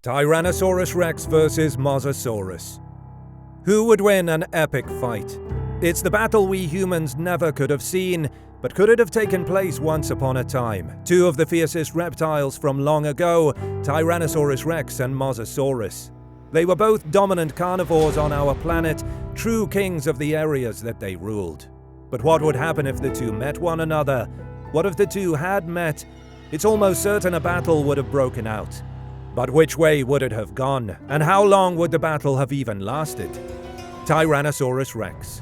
Tyrannosaurus Rex vs. Mosasaurus. Who would win an epic fight? It's the battle we humans never could have seen, but could it have taken place once upon a time? Two of the fiercest reptiles from long ago, Tyrannosaurus Rex and Mosasaurus. They were both dominant carnivores on our planet, true kings of the areas that they ruled. But what would happen if the two met one another? What if the two had met? It's almost certain a battle would have broken out. But which way would it have gone? And how long would the battle have even lasted? Tyrannosaurus Rex.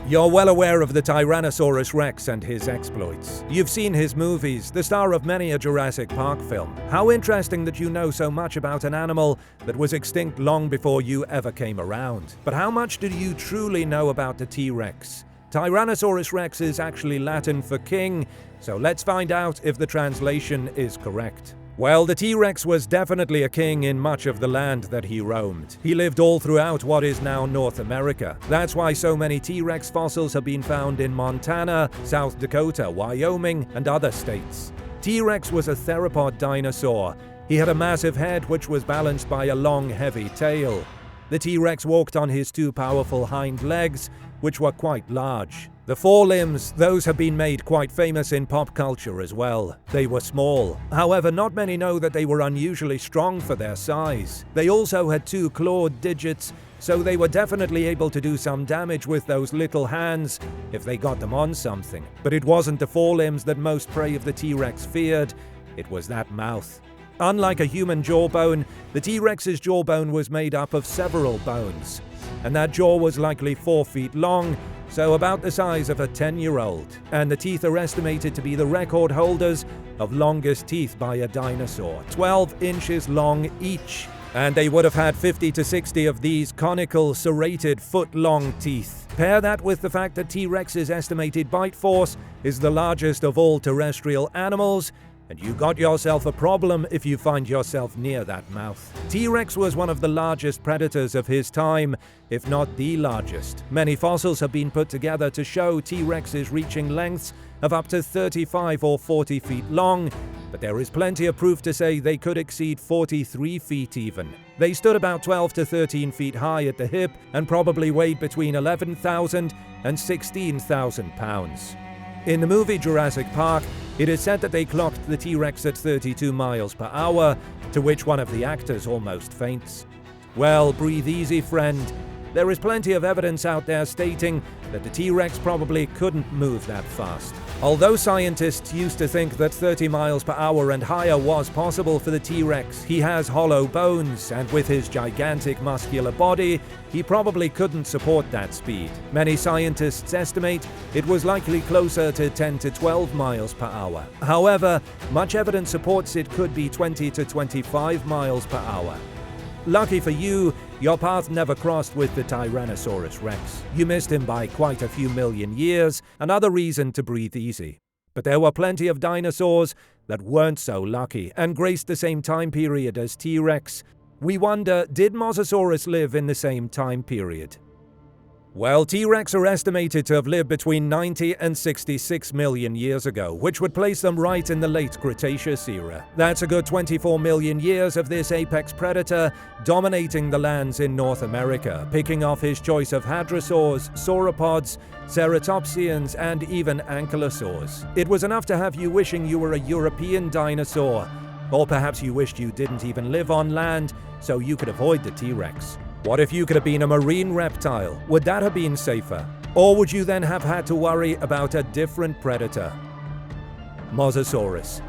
You're well aware of the Tyrannosaurus Rex and his exploits. You've seen his movies, the star of many a Jurassic Park film. How interesting that you know so much about an animal that was extinct long before you ever came around. But how much do you truly know about the T-Rex? Tyrannosaurus Rex is actually Latin for king, so let's find out if the translation is correct. Well, the T-Rex was definitely a king in much of the land that he roamed. He lived all throughout what is now North America. That's why so many T-Rex fossils have been found in Montana, South Dakota, Wyoming, and other states. T-Rex was a theropod dinosaur. He had a massive head which was balanced by a long, heavy tail. The T-Rex walked on his two powerful hind legs, which were quite large. The forelimbs, those have been made quite famous in pop culture as well. They were small. However, not many know that they were unusually strong for their size. They also had two clawed digits, so they were definitely able to do some damage with those little hands if they got them on something. But it wasn't the forelimbs that most prey of the T-Rex feared, it was that mouth. Unlike a human jawbone, the T-Rex's jawbone was made up of several bones, and that jaw was likely 4 feet long, so about the size of a 10-year-old. And the teeth are estimated to be the record holders of longest teeth by a dinosaur, 12 inches long each. And they would have had 50 to 60 of these conical, serrated, foot-long teeth. Pair that with the fact that T-Rex's estimated bite force is the largest of all terrestrial animals, and you got yourself a problem if you find yourself near that mouth. T-Rex was one of the largest predators of his time, if not the largest. Many fossils have been put together to show T-Rex's reaching lengths of up to 35 or 40 feet long, but there is plenty of proof to say they could exceed 43 feet even. They stood about 12 to 13 feet high at the hip and probably weighed between 11,000 and 16,000 pounds. In the movie Jurassic Park, it is said that they clocked the T-Rex at 32 miles per hour, to which one of the actors almost faints. Well, breathe easy, friend. There is plenty of evidence out there stating that the T-Rex probably couldn't move that fast. Although scientists used to think that 30 miles per hour and higher was possible for the T-Rex, he has hollow bones, and with his gigantic muscular body, he probably couldn't support that speed. Many scientists estimate it was likely closer to 10 to 12 miles per hour. However, much evidence supports it could be 20 to 25 miles per hour. Lucky for you, your path never crossed with the Tyrannosaurus Rex. You missed him by quite a few million years, another reason to breathe easy. But there were plenty of dinosaurs that weren't so lucky and graced the same time period as T-Rex. We wonder, did Mosasaurus live in the same time period? Well, T-Rex are estimated to have lived between 90 and 66 million years ago, which would place them right in the late Cretaceous era. That's a good 24 million years of this apex predator dominating the lands in North America, picking off his choice of hadrosaurs, sauropods, ceratopsians, and even ankylosaurs. It was enough to have you wishing you were a European dinosaur, or perhaps you wished you didn't even live on land, so you could avoid the T-Rex. What if you could have been a marine reptile? Would that have been safer? Or would you then have had to worry about a different predator? Mosasaurus.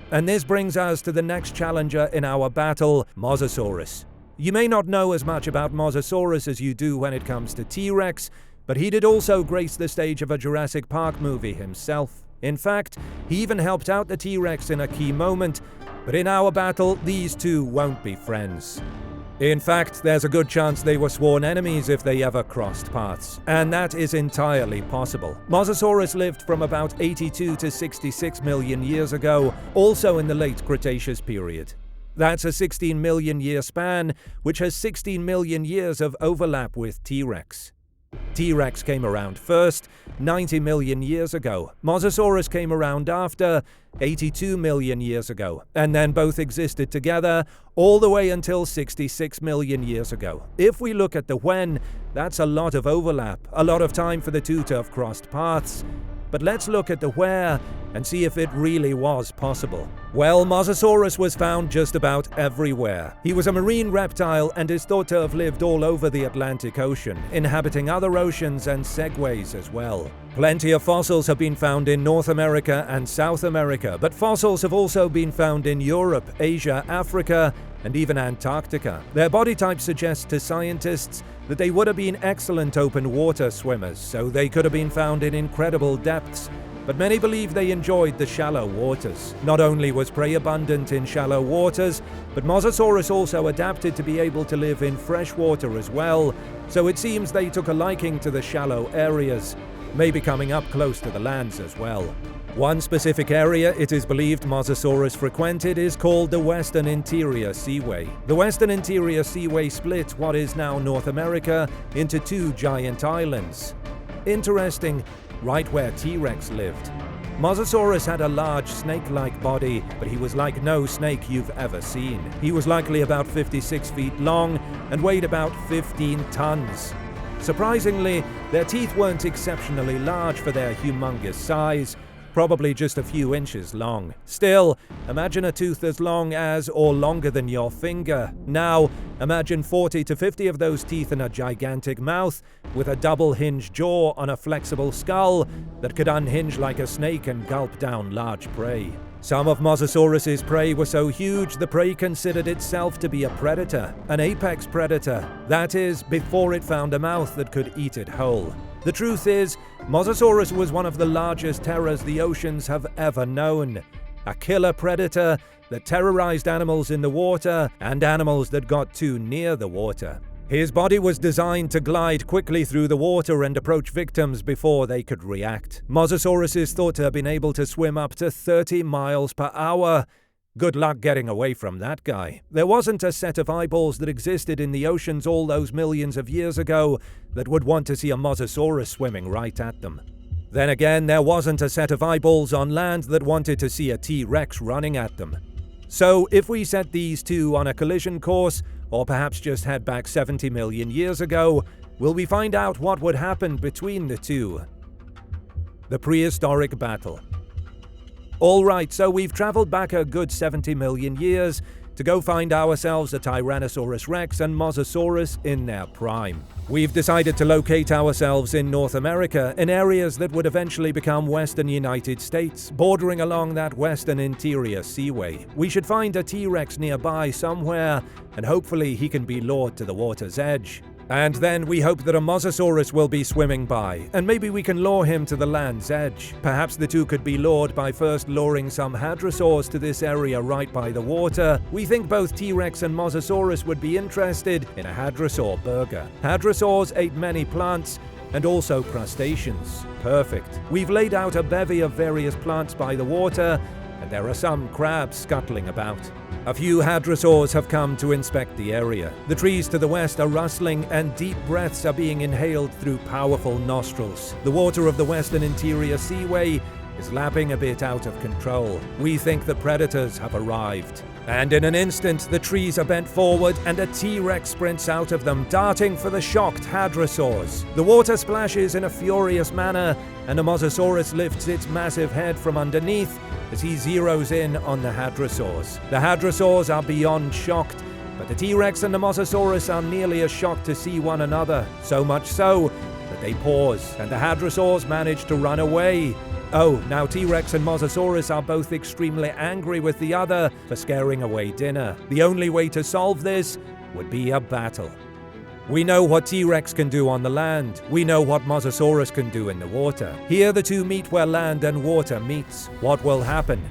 And this brings us to the next challenger in our battle, Mosasaurus. You may not know as much about Mosasaurus as you do when it comes to T-Rex, but he did also grace the stage of a Jurassic Park movie himself. In fact, he even helped out the T-Rex in a key moment, but in our battle, these two won't be friends. In fact, there's a good chance they were sworn enemies if they ever crossed paths, and that is entirely possible. Mosasaurus lived from about 82 to 66 million years ago, also in the late Cretaceous period. That's a 16 million year span, which has 16 million years of overlap with T-Rex. T-Rex came around first, 90 million years ago. Mosasaurus came around after, 82 million years ago. And then both existed together all the way until 66 million years ago. If we look at the when, that's a lot of overlap, a lot of time for the two to have crossed paths. But let's look at the where and see if it really was possible. Well, Mosasaurus was found just about everywhere. He was a marine reptile and is thought to have lived all over the Atlantic Ocean, inhabiting other oceans and segways as well. Plenty of fossils have been found in North America and South America, but fossils have also been found in Europe, Asia, Africa, and even Antarctica. Their body type suggests to scientists that they would have been excellent open water swimmers, so they could have been found in incredible depths. But many believe they enjoyed the shallow waters. Not only was prey abundant in shallow waters, but Mosasaurus also adapted to be able to live in fresh water as well, so it seems they took a liking to the shallow areas, maybe coming up close to the lands as well. One specific area it is believed Mosasaurus frequented is called the Western Interior Seaway. The Western Interior Seaway split what is now North America into two giant islands. Interesting, right where T-Rex lived. Mosasaurus had a large snake-like body, but he was like no snake you've ever seen. He was likely about 56 feet long and weighed about 15 tons. Surprisingly, their teeth weren't exceptionally large for their humongous size, probably just a few inches long. Still, imagine a tooth as long as or longer than your finger. Now, imagine 40 to 50 of those teeth in a gigantic mouth with a double-hinged jaw on a flexible skull that could unhinge like a snake and gulp down large prey. Some of Mosasaurus's prey were so huge the prey considered itself to be a predator, an apex predator. That is, before it found a mouth that could eat it whole. The truth is, Mosasaurus was one of the largest terrors the oceans have ever known. A killer predator that terrorized animals in the water and animals that got too near the water. His body was designed to glide quickly through the water and approach victims before they could react. Mosasaurus is thought to have been able to swim up to 30 miles per hour. Good luck getting away from that guy. There wasn't a set of eyeballs that existed in the oceans all those millions of years ago that would want to see a Mosasaurus swimming right at them. Then again, there wasn't a set of eyeballs on land that wanted to see a T-Rex running at them. So if we set these two on a collision course, or perhaps just head back 70 million years ago, will we find out what would happen between the two? The prehistoric battle. Alright, so we've traveled back a good 70 million years to go find ourselves a Tyrannosaurus Rex and Mosasaurus in their prime. We've decided to locate ourselves in North America, in areas that would eventually become Western United States, bordering along that Western Interior Seaway. We should find a T-Rex nearby somewhere, and hopefully he can be lured to the water's edge. And then we hope that a Mosasaurus will be swimming by, and maybe we can lure him to the land's edge. Perhaps the two could be lured by first luring some hadrosaurs to this area right by the water. We think both T-Rex and Mosasaurus would be interested in a hadrosaur burger. Hadrosaurs ate many plants and also crustaceans. Perfect. We've laid out a bevy of various plants by the water, and there are some crabs scuttling about. A few hadrosaurs have come to inspect the area. The trees to the west are rustling and deep breaths are being inhaled through powerful nostrils. The water of the Western Interior Seaway is lapping a bit out of control. We think the predators have arrived. And in an instant, the trees are bent forward and a T-Rex sprints out of them, darting for the shocked hadrosaurs. The water splashes in a furious manner, and the Mosasaurus lifts its massive head from underneath as he zeroes in on the hadrosaurs. The hadrosaurs are beyond shocked, but the T-Rex and the Mosasaurus are nearly as shocked to see one another, so much so that they pause, and the hadrosaurs manage to run away. Oh, now T-Rex and Mosasaurus are both extremely angry with the other for scaring away dinner. The only way to solve this would be a battle. We know what T-Rex can do on the land. We know what Mosasaurus can do in the water. Here the two meet where land and water meets. What will happen?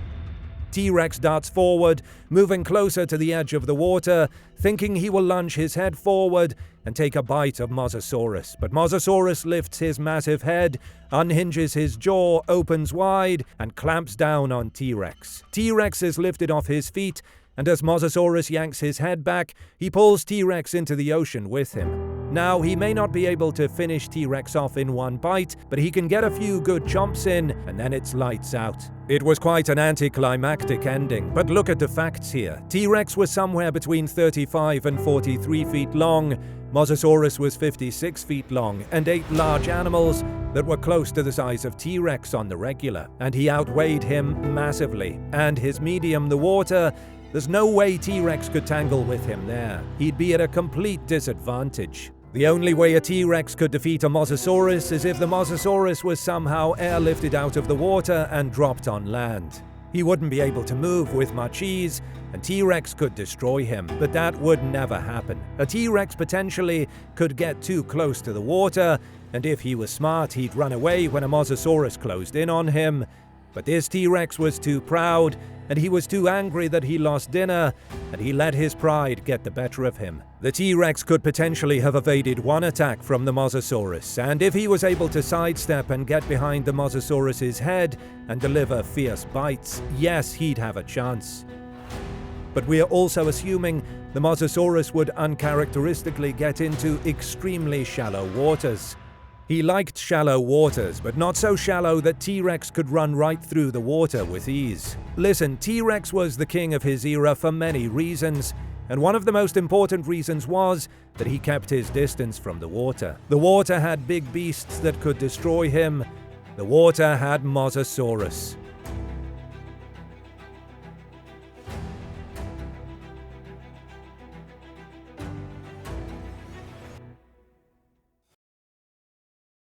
T-Rex darts forward, moving closer to the edge of the water, thinking he will lunge his head forward and take a bite of Mosasaurus. But Mosasaurus lifts his massive head, unhinges his jaw, opens wide, and clamps down on T-Rex. T-Rex is lifted off his feet And as Mosasaurus yanks his head back, he pulls T-Rex into the ocean with him. Now, he may not be able to finish T-Rex off in one bite, but he can get a few good chomps in, and then it's lights out. It was quite an anticlimactic ending, but look at the facts here. T-Rex was somewhere between 35 and 43 feet long, Mosasaurus was 56 feet long, and ate large animals that were close to the size of T-Rex on the regular, and he outweighed him massively. And his medium, the water, there's no way T-Rex could tangle with him there. He'd be at a complete disadvantage. The only way a T-Rex could defeat a Mosasaurus is if the Mosasaurus was somehow airlifted out of the water and dropped on land. He wouldn't be able to move with much ease, and T-Rex could destroy him, but that would never happen. A T-Rex potentially could get too close to the water, and if he was smart, he'd run away when a Mosasaurus closed in on him. But this T-Rex was too proud, and he was too angry that he lost dinner, and he let his pride get the better of him. The T-Rex could potentially have evaded one attack from the Mosasaurus, and if he was able to sidestep and get behind the Mosasaurus's head and deliver fierce bites, yes, he'd have a chance. But we are also assuming the Mosasaurus would uncharacteristically get into extremely shallow waters. He liked shallow waters, but not so shallow that T-Rex could run right through the water with ease. Listen, T-Rex was the king of his era for many reasons, and one of the most important reasons was that he kept his distance from the water. The water had big beasts that could destroy him. The water had Mosasaurus.